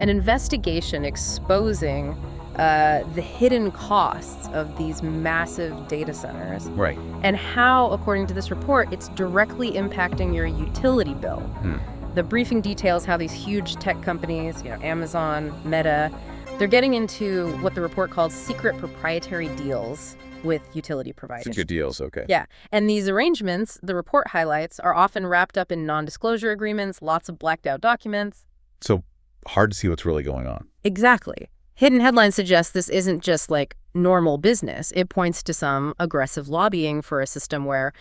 an investigation exposing the hidden costs of these massive data centers. Right. And how, according to this report, it's directly impacting your utility bill. The briefing details how these huge tech companies, Amazon, Meta, they're getting into what the report calls secret proprietary deals with utility providers. Secret deals, okay. Yeah. And these arrangements, the report highlights, are often wrapped up in non-disclosure agreements, lots of blacked out documents. So hard to see what's really going on. Exactly. Hidden headlines suggest this isn't just like normal business. It points to some aggressive lobbying for a system where,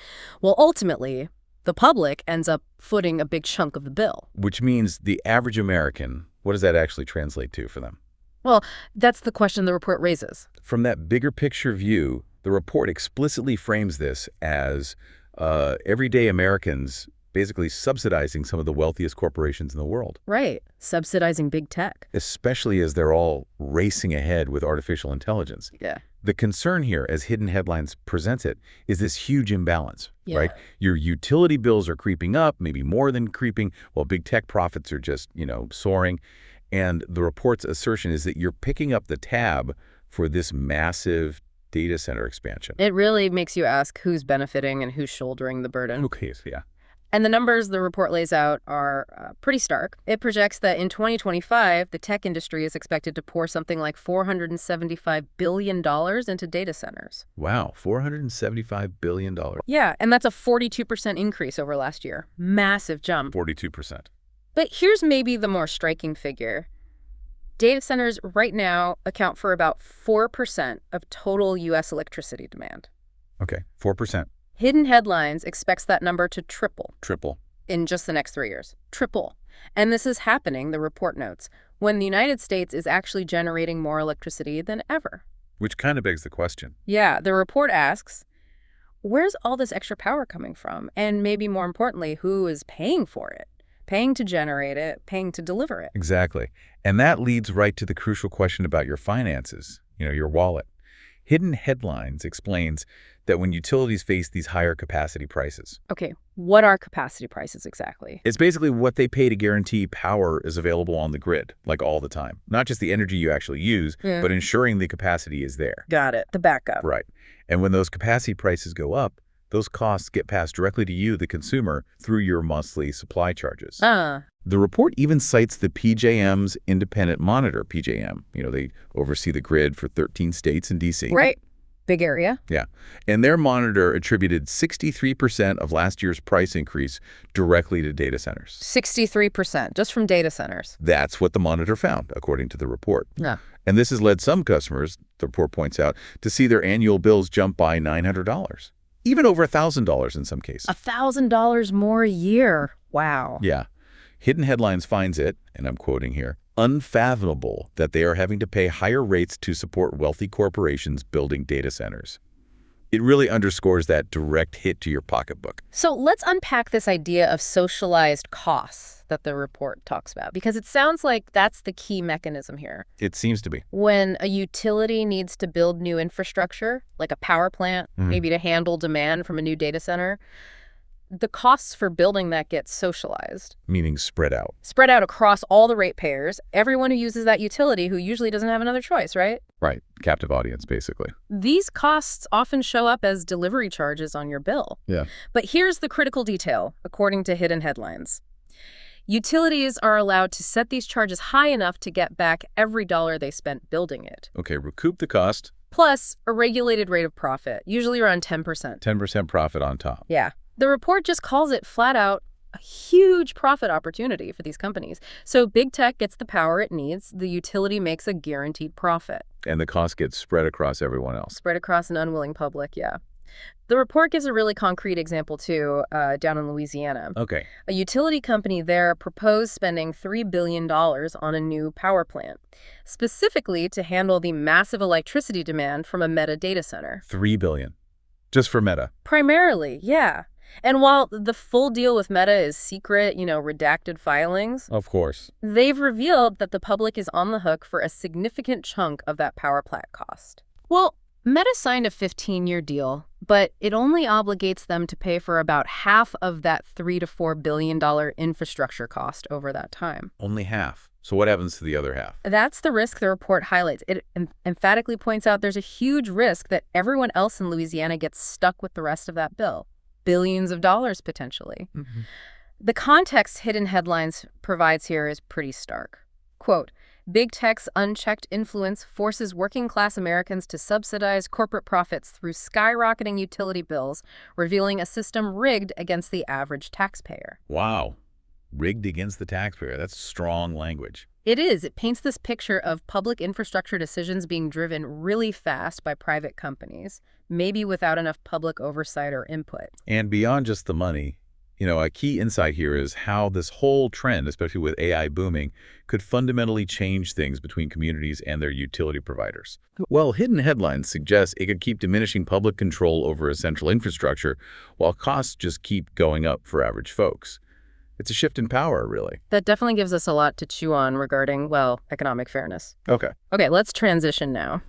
well, ultimately, the public ends up footing a big chunk of the bill. Which means the average American, what does that actually translate to for them? Well, that's the question the report raises. From that bigger picture view, the report explicitly frames this as everyday Americans basically subsidizing some of the wealthiest corporations in the world. Right. Subsidizing big tech. Especially as they're all racing ahead with artificial intelligence. Yeah. The concern here, as Hidden Headlines presents it, is this huge imbalance, right? Your utility bills are creeping up, maybe more than creeping, while big tech profits are just, soaring. And the report's assertion is that you're picking up the tab for this massive data center expansion. It really makes you ask who's benefiting and who's shouldering the burden. Okay, yeah. And the numbers the report lays out are pretty stark. It projects that in 2025, the tech industry is expected to pour something like $475 billion into data centers. Wow, $475 billion. Yeah, and that's a 42% increase over last year. Massive jump. 42%. But here's maybe the more striking figure. Data centers right now account for about 4% of total U.S. electricity demand. Okay, 4%. Hidden Headlines expects that number to triple. Triple. In just the next 3 years. Triple. And this is happening, the report notes, when the United States is actually generating more electricity than ever. Which kind of begs the question. Yeah, the report asks, where's all this extra power coming from? And maybe more importantly, who is paying for it? Paying to generate it, paying to deliver it. Exactly. And that leads right to the crucial question about your finances, your wallet. Hidden Headlines explains that when utilities face these higher capacity prices. Okay, what are capacity prices exactly? It's basically what they pay to guarantee power is available on the grid, like all the time. Not just the energy you actually use, but ensuring the capacity is there. Got it. The backup. Right. And when those capacity prices go up, those costs get passed directly to you, the consumer, through your monthly supply charges. The report even cites the PJM's independent monitor, PJM. They oversee the grid for 13 states and D.C. Right. Big area. Yeah. And their monitor attributed 63% of last year's price increase directly to data centers. 63%, just from data centers. That's what the monitor found, according to the report. Yeah. And this has led some customers, the report points out, to see their annual bills jump by $900. Even over $1,000 in some cases. $1,000 more a year. Wow. Yeah. Hidden Headlines finds it, and I'm quoting here, unfathomable that they are having to pay higher rates to support wealthy corporations building data centers. It really underscores that direct hit to your pocketbook. So let's unpack this idea of socialized costs that the report talks about, because it sounds like that's the key mechanism here. It seems to be. When a utility needs to build new infrastructure, like a power plant, maybe to handle demand from a new data center, the costs for building that get socialized. Meaning spread out. Spread out across all the ratepayers, everyone who uses that utility who usually doesn't have another choice, right? Right. Captive audience, basically. These costs often show up as delivery charges on your bill. Yeah. But here's the critical detail, according to Hidden Headlines. Utilities are allowed to set these charges high enough to get back every dollar they spent building it. Okay, recoup the cost. Plus a regulated rate of profit, usually around 10%. 10% profit on top. Yeah. The report just calls it flat out a huge profit opportunity for these companies. So big tech gets the power it needs, the utility makes a guaranteed profit. And the cost gets spread across everyone else. Spread across an unwilling public, yeah. The report gives a really concrete example, too, down in Louisiana. Okay. A utility company there proposed spending $3 billion on a new power plant, specifically to handle the massive electricity demand from a Meta data center. $3 billion. Just for Meta. Primarily, yeah. And while the full deal with Meta is secret, redacted filings, Of course. they've revealed that the public is on the hook for a significant chunk of that power plant cost. Well, Meta signed a 15-year deal, but it only obligates them to pay for about half of that $3 to $4 billion infrastructure cost over that time. Only half. So what happens to the other half? That's the risk the report highlights. It emphatically points out there's a huge risk that everyone else in Louisiana gets stuck with the rest of that bill. Billions of dollars, potentially. Mm-hmm. The context Hidden Headlines provides here is pretty stark. Quote, "Big tech's unchecked influence forces working-class Americans to subsidize corporate profits through skyrocketing utility bills, revealing a system rigged against the average taxpayer." Wow. Rigged against the taxpayer. That's strong language. It is. It paints this picture of public infrastructure decisions being driven really fast by private companies, maybe without enough public oversight or input. And beyond just the money, a key insight here is how this whole trend, especially with AI booming, could fundamentally change things between communities and their utility providers. Well, Hidden Headlines suggests it could keep diminishing public control over essential infrastructure while costs just keep going up for average folks. It's a shift in power, really. That definitely gives us a lot to chew on regarding, well, economic fairness. Okay. Okay, let's transition now.